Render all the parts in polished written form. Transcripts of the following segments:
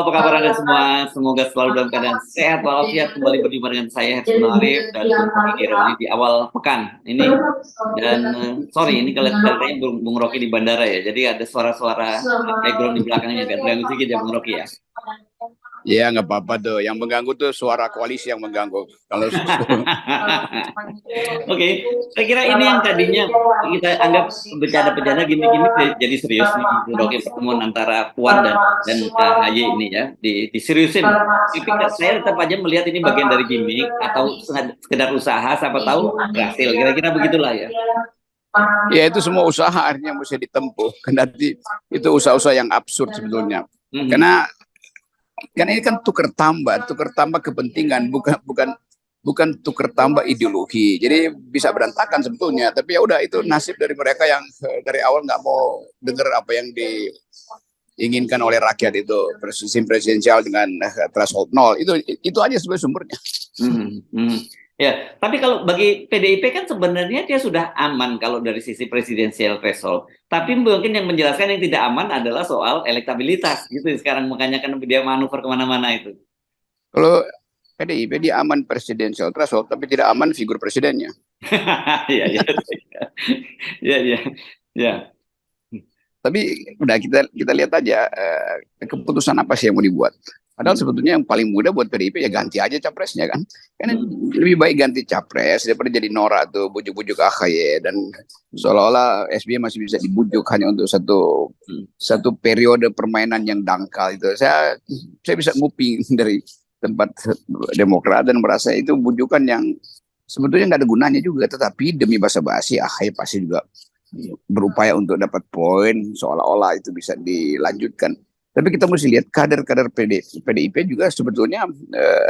apa kabar Anda semua? Semoga selalu dalam keadaan sehat walafiat. Kembali berjumpa dengan saya Hepson Arif dan Bung Rocky Gerung di awal pekan ini. Dan sorry, ini kelihatannya Bung Rocky di bandara ya. Jadi ada suara-suara background di belakangnya agak terganggu sedikit ya Bung Rocky ya. Iya, nggak apa-apa tuh. Yang mengganggu tuh suara koalisi yang mengganggu. Kalau Oke, saya kira ini yang tadinya kita anggap bercanda-bercanda gimmick-gimmick jadi serius nih Bung Rocky, pertemuan antara Puan dan AHY ini ya diseriusin. Tapi saya tetap aja melihat ini bagian dari gimmick atau sekedar usaha, siapa tahu berhasil. Kira-kira begitulah ya. ya itu semua usaha akhirnya mesti ditempuh. Karena itu usaha-usaha yang absurd sebetulnya. Karena ini kan tukar tambah kepentingan, bukan tukar tambah ideologi. Jadi bisa berantakan sebetulnya. Tapi ya udah, itu nasib dari mereka yang dari awal nggak mau dengar apa yang diinginkan oleh rakyat, itu sistem presidensial dengan threshold 0. Itu aja sebenarnya sumbernya. Ya, tapi kalau bagi PDIP kan sebenarnya dia sudah aman kalau dari sisi presidensial threshold. Tapi mungkin yang menjelaskan yang tidak aman adalah soal elektabilitas gitu sekarang, makanya kan dia manuver kemana-mana itu. Kalau PDIP dia aman presidensial threshold, tapi tidak aman figur presidennya. Iya, iya. Ya. Tapi udah kita lihat aja keputusan apa sih yang mau dibuat. Padahal sebetulnya yang paling mudah buat PDIP ya ganti aja capresnya kan. Karena lebih baik ganti capres daripada jadi norak tuh bujuk-bujuk AHY, dan seolah-olah SBY masih bisa dibujuk hanya untuk satu periode permainan yang dangkal itu. Saya bisa nguping dari tempat Demokrat dan merasa itu bujukan yang sebetulnya nggak ada gunanya juga, tetapi demi basa-basi AHY pasti juga berupaya untuk dapat poin seolah-olah itu bisa dilanjutkan. Tapi kita mesti lihat kader-kader PDIP juga sebetulnya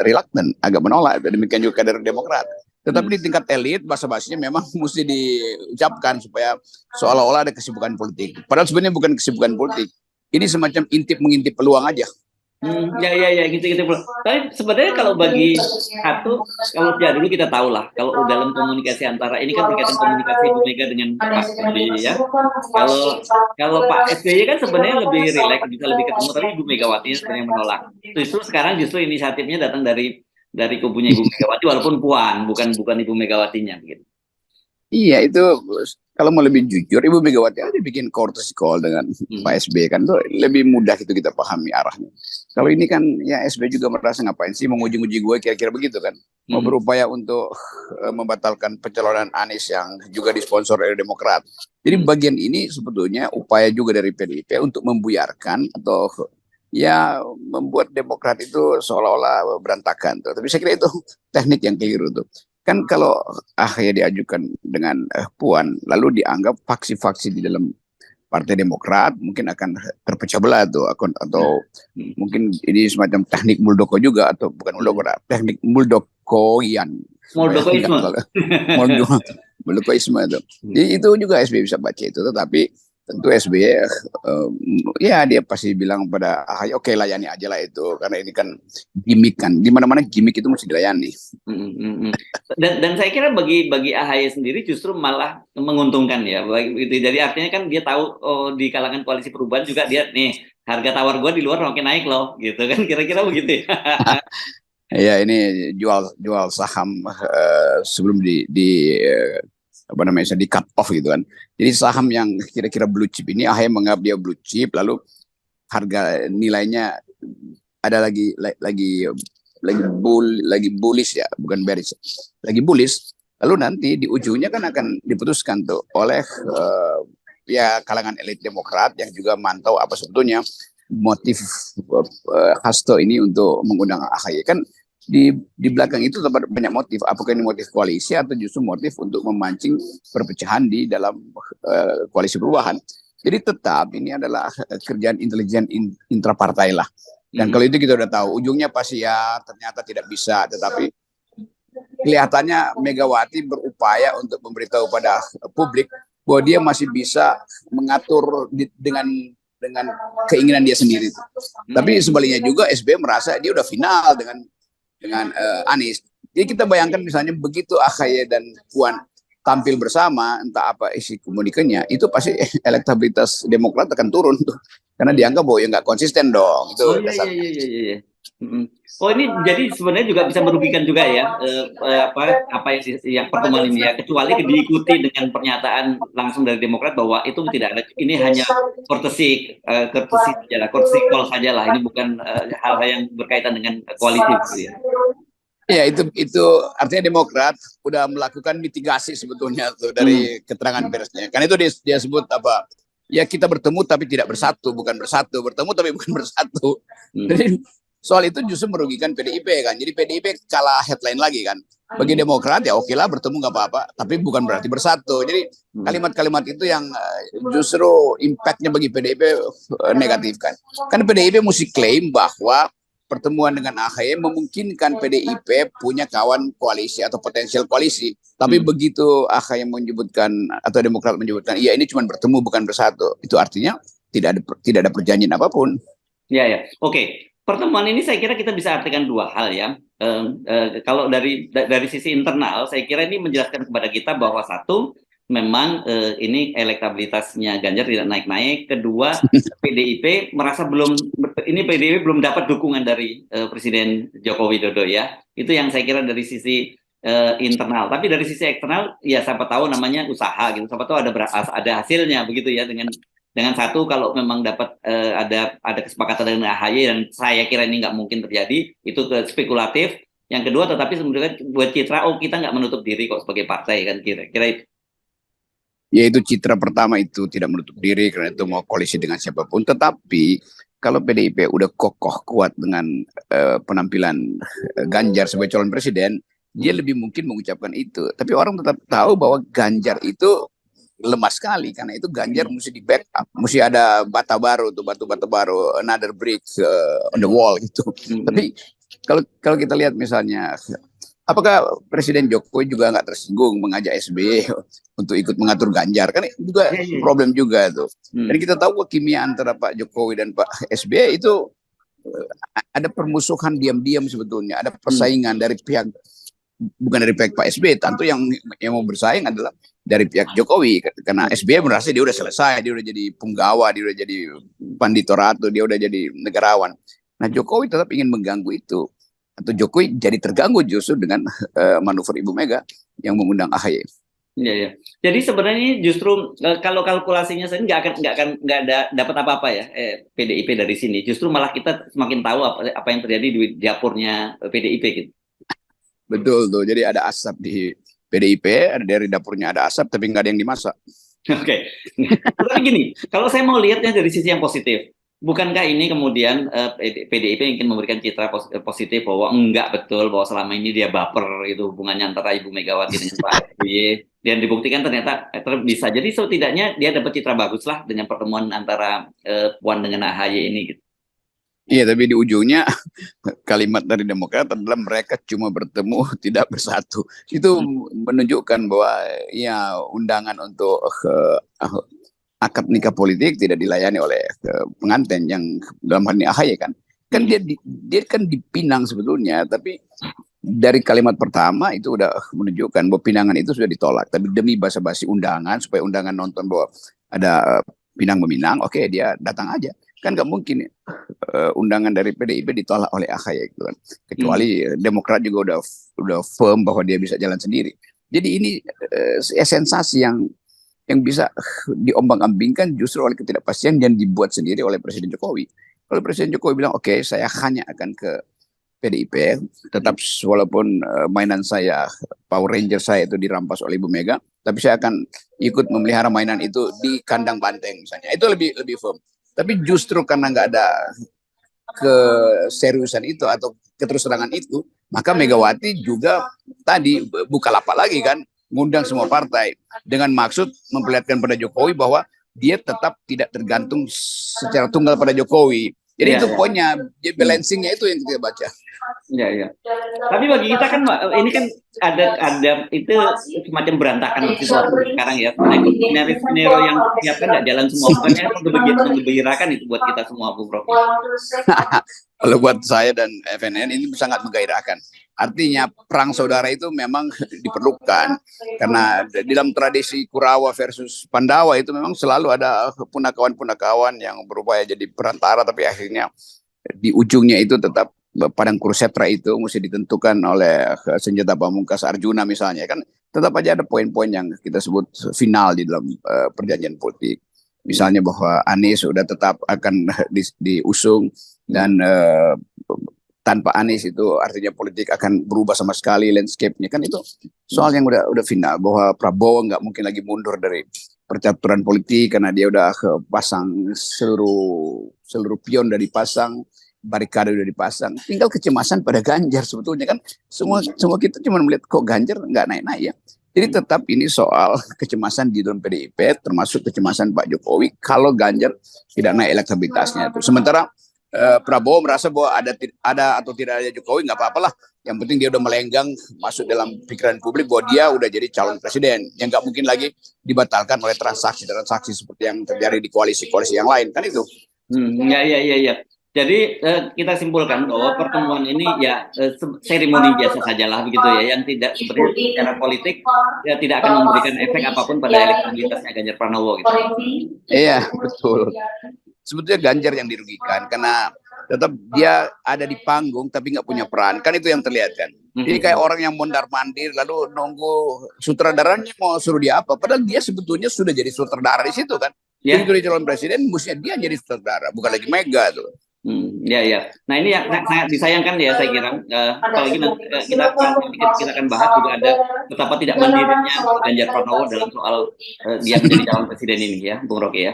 reluctant, agak menolak. Demikian juga kader Demokrat. Tetapi di tingkat elit basa-basinya memang mesti diucapkan supaya seolah-olah ada kesibukan politik. Padahal sebenarnya bukan kesibukan politik. Ini semacam mengintip peluang aja. Ya, gitu. Tapi sebenarnya kalau bagi satu, kalau sejak dulu kita tahu lah, kalau dalam komunikasi antara ini kan berkaitan komunikasi Ibu Mega dengan Pak SBY ya. Kalau Pak SBY kan sebenarnya lebih rileks, bisa lebih ketemu, tapi Ibu Megawati sebenarnya menolak. Sekarang inisiatifnya datang dari kubunya Ibu Megawati, walaupun Puan, bukan Ibu Megawatinya gitu. Iya, itu kalau mau lebih jujur, Ibu Megawati aja bikin courtesy call dengan Pak SBY kan, tuh lebih mudah gitu kita pahami arahnya. Kalau ini kan ya SBY juga merasa ngapain sih menguji-uji gue, kira-kira begitu kan. Mau berupaya untuk membatalkan pencalonan Anies yang juga disponsor oleh Demokrat. Jadi bagian ini sebetulnya upaya juga dari PDIP untuk membuyarkan atau ya membuat Demokrat itu seolah-olah berantakan tuh. Tapi saya kira itu teknik yang keliru tuh. Kan kalau AHY diajukan dengan Puan, lalu dianggap faksi-faksi di dalam Partai Demokrat mungkin akan terpecah belah tuh, atau mungkin ini semacam teknik Muldoko juga, atau bukan Muldoko, teknik Muldokoian. Muldokoisme itu. Jadi itu juga SBY bisa baca itu, tetapi tentu SBY ya dia pasti bilang pada AHY, oke, layani aja lah itu, karena ini kan gimmick kan, di mana-mana gimmick itu mesti dilayani. Dan saya kira bagi AHY sendiri justru malah menguntungkan ya, jadi artinya kan dia tahu di kalangan koalisi perubahan juga dia nih harga tawar gua di luar makin naik loh gitu kan, kira-kira begitu ya. Ya, ini jual saham sebelum apa namanya, di cut off gitu kan. Jadi saham yang kira-kira blue chip ini AHY menganggap dia blue chip, lalu harga nilainya ada lagi bullish ya, bukan bearish, lagi bullish. Lalu nanti di ujungnya kan akan diputuskan tuh oleh ya kalangan elit Demokrat yang juga mantau apa sebetulnya motif Hasto ini untuk mengundang AHY. Kan di belakang itu terdapat banyak motif. Apakah ini motif koalisi atau justru motif untuk memancing perpecahan di dalam koalisi perubahan. Jadi tetap ini adalah kerjaan intelijen intrapartai lah. Dan kalau itu kita udah tahu ujungnya pasti ya ternyata tidak bisa. Tetapi kelihatannya Megawati berupaya untuk memberitahu pada publik bahwa dia masih bisa mengatur dengan keinginan dia sendiri. Tapi sebaliknya juga SBY merasa dia udah final dengan Anies. Jadi kita bayangkan misalnya begitu AHY dan Puan tampil bersama, entah apa isi komunikasinya, itu pasti elektabilitas Demokrat akan turun tuh. karena dianggap bahwa ya nggak konsisten dong, itu Oh iya iya dasarnya. iya iya iya. Mm-mm. Oh ini jadi sebenarnya juga bisa merugikan juga ya, apa yang pertemuan ini ya, kecuali diikuti dengan pernyataan langsung dari Demokrat bahwa itu tidak ada, ini hanya courtesy saja lah, courtesy call saja lah, ini bukan hal-hal yang berkaitan dengan koalisi gitu ya. Ya itu artinya Demokrat udah melakukan mitigasi sebetulnya tuh Hmm. dari keterangan persnya. Kan itu dia sebut apa? Ya kita bertemu tapi tidak bersatu, bukan bersatu, bertemu tapi bukan bersatu. Hmm. Jadi soal itu justru merugikan PDIP kan. Jadi PDIP kalah headline lagi kan. Bagi Demokrat ya oke lah bertemu nggak apa-apa, tapi bukan berarti bersatu. Jadi kalimat-kalimat itu yang justru impactnya bagi PDIP negatif kan. Kan PDIP mesti klaim bahwa pertemuan dengan AHY memungkinkan PDIP punya kawan koalisi atau potensial koalisi. Tapi begitu AHY menyebutkan atau Demokrat menyebutkan, iya ini cuma bertemu bukan bersatu. Itu artinya tidak ada perjanjian apapun. Ya ya, oke. Pertemuan ini saya kira kita bisa artikan dua hal ya. Kalau dari sisi internal, saya kira ini menjelaskan kepada kita bahwa satu, memang ini elektabilitasnya Ganjar tidak naik-naik. Kedua, PDIP merasa PDIP belum dapat dukungan dari Presiden Joko Widodo ya. Itu yang saya kira dari sisi internal. Tapi dari sisi eksternal, ya siapa tahu namanya usaha gitu. Siapa tahu ada hasilnya begitu ya dengan satu, kalau memang dapat ada kesepakatan dengan AHY, dan saya kira ini nggak mungkin terjadi, itu ke spekulatif. Yang kedua, tetapi sebenarnya buat citra, kita nggak menutup diri kok sebagai partai kan, kira-kira itu. Yaitu citra pertama itu tidak menutup diri karena itu mau koalisi dengan siapapun. Tetapi kalau PDIP udah kokoh kuat dengan penampilan Ganjar sebagai calon presiden, dia lebih mungkin mengucapkan itu. Tapi orang tetap tahu bahwa Ganjar itu lemah sekali, karena itu Ganjar mesti di backup, mesti ada bata baru tuh, batu-bata baru, another brick on the wall gitu. Tapi kalau kita lihat misalnya, apakah Presiden Jokowi juga nggak tersinggung mengajak SBY untuk ikut mengatur Ganjar? Kan juga problem juga tuh. Dan kita tahu kimia antara Pak Jokowi dan Pak SBY itu ada permusuhan diam-diam sebetulnya, ada persaingan dari pihak, bukan dari pihak Pak SBY, tentu yang mau bersaing adalah dari pihak Jokowi, karena SBY merasa dia udah selesai, dia udah jadi punggawa, dia udah jadi pandito-ratu, dia udah jadi negarawan. Nah Jokowi tetap ingin mengganggu itu, atau Jokowi jadi terganggu justru dengan manuver Ibu Mega yang mengundang AHY. Iya ya. Jadi sebenarnya justru kalau kalkulasinya saya nggak ada dapat apa-apa ya PDIP dari sini. Justru malah kita semakin tahu apa yang terjadi di dapurnya PDIP gitu. Betul tuh. Jadi ada asap di PDIP, dari dapurnya ada asap, tapi nggak ada yang dimasak. Oke. Tapi gini, kalau saya mau lihatnya dari sisi yang positif, bukankah ini kemudian PDIP ingin memberikan citra positif bahwa enggak betul, bahwa selama ini dia baper, itu hubungannya antara Ibu Megawati dengan Pak SBY, dan dibuktikan ternyata bisa. Jadi setidaknya dia dapat citra bagus lah dengan pertemuan antara Puan dengan AHY ini gitu. Iya, tapi di ujungnya kalimat dari Demokrat adalah mereka cuma bertemu tidak bersatu. Itu menunjukkan bahwa ya undangan untuk akad nikah politik tidak dilayani oleh pengantin yang dalam hal ini AHY kan. Kan dia kan dipinang sebetulnya, tapi dari kalimat pertama itu udah menunjukkan bahwa pinangan itu sudah ditolak. Tapi demi basa-basi undangan, supaya undangan nonton bahwa ada pinang meminang, oke, dia datang aja. Kan nggak mungkin undangan dari PDIP ditolak oleh AHY gitu kan. Kecuali Demokrat juga udah firm bahwa dia bisa jalan sendiri. Jadi ini sensasi yang bisa diombang-ambingkan justru oleh ketidakpastian yang dibuat sendiri oleh Presiden Jokowi. Kalau Presiden Jokowi bilang oke, saya hanya akan ke PDIP, tetap walaupun mainan saya, Power Ranger saya itu dirampas oleh Ibu Mega, tapi saya akan ikut memelihara mainan itu di kandang banteng misalnya. Itu lebih firm. Tapi justru karena nggak ada keseriusan itu atau keterus-terangan itu, maka Megawati juga tadi buka lapak lagi kan, ngundang semua partai dengan maksud memperlihatkan pada Jokowi bahwa dia tetap tidak tergantung secara tunggal pada Jokowi. Jadi itu poinnya, balancingnya itu yang kita baca. Iya. Tapi bagi kita kan, ini kan ada itu semacam berantakan situasi sekarang ya. Sebenarnya skenario yang siapkan nggak jalan semua. Bukannya mengembirakan itu buat kita semua, Bu Prof. Kalau buat saya dan FNN ini sangat menggairahkan. Artinya perang saudara itu memang diperlukan karena di dalam tradisi Kurawa versus Pandawa itu memang selalu ada punakawan-punakawan yang berupaya jadi perantara, tapi akhirnya di ujungnya itu tetap padang kurusetra itu mesti ditentukan oleh senjata pamungkas Arjuna misalnya kan, tetap aja ada poin-poin yang kita sebut final di dalam perjanjian politik. Misalnya bahwa Anies sudah tetap akan diusung dan tanpa Anies itu artinya politik akan berubah sama sekali landscape-nya kan, itu soal yang udah final, bahwa Prabowo nggak mungkin lagi mundur dari percaturan politik karena dia udah pasang seluruh pion dari pasang, barikade udah dipasang, tinggal kecemasan pada Ganjar sebetulnya kan, semua kita cuma melihat kok Ganjar nggak naik-naik ya. Jadi tetap ini soal kecemasan di dalam PDIP, termasuk kecemasan Pak Jokowi kalau Ganjar tidak naik elektabilitasnya. Sementara Prabowo merasa bahwa ada atau tidak ada Jokowi nggak apa-apalah, yang penting dia udah melenggang masuk dalam pikiran publik bahwa dia udah jadi calon presiden yang nggak mungkin lagi dibatalkan oleh transaksi seperti yang terjadi di koalisi-koalisi yang lain kan itu. Ya. Jadi kita simpulkan bahwa pertemuan ini ya seremoni biasa sajalah begitu ya, yang tidak sebenarnya secara politik ya tidak akan memberikan efek apapun pada elektabilitasnya Ganjar Pranowo gitu. Iya betul. Sebetulnya Ganjar yang dirugikan karena tetap dia ada di panggung tapi nggak punya peran, kan itu yang terlihat kan. Jadi kayak orang yang mondar-mandir lalu nunggu sutradaranya mau suruh dia apa, padahal dia sebetulnya sudah jadi sutradara di situ kan. Jadi calon presiden mestinya dia jadi sutradara, bukan lagi Mega tuh. Ya. Nah ini yang sangat disayangkan ya saya kira, apalagi nanti kita akan bahas juga ada betapa tidak mandirinya Ganjar Pranowo dalam soal dia menjadi calon presiden ini ya, Bung Rocky ya.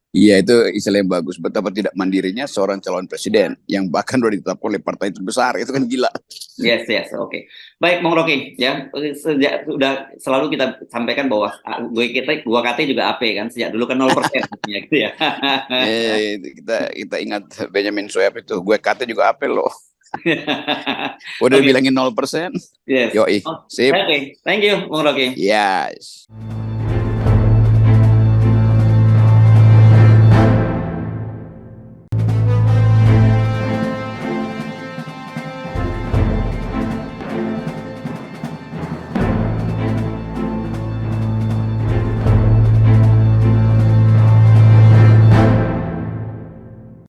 Iya itu istilah yang bagus, betapa tidak mandirinya seorang calon presiden yang bahkan sudah ditetapkan oleh partai terbesar, itu kan gila. Yes, oke. Baik, Bung Rocky, ya sudah selalu kita sampaikan bahwa gua KT juga AP kan, sejak dulu kan 0% gitu ya. Kita ingat Benjamin Sueb itu, gue KT juga AP loh. Udah bilangin 0%. Yes. Yoi, sip. Oke, thank you, Bung Rocky. Yes.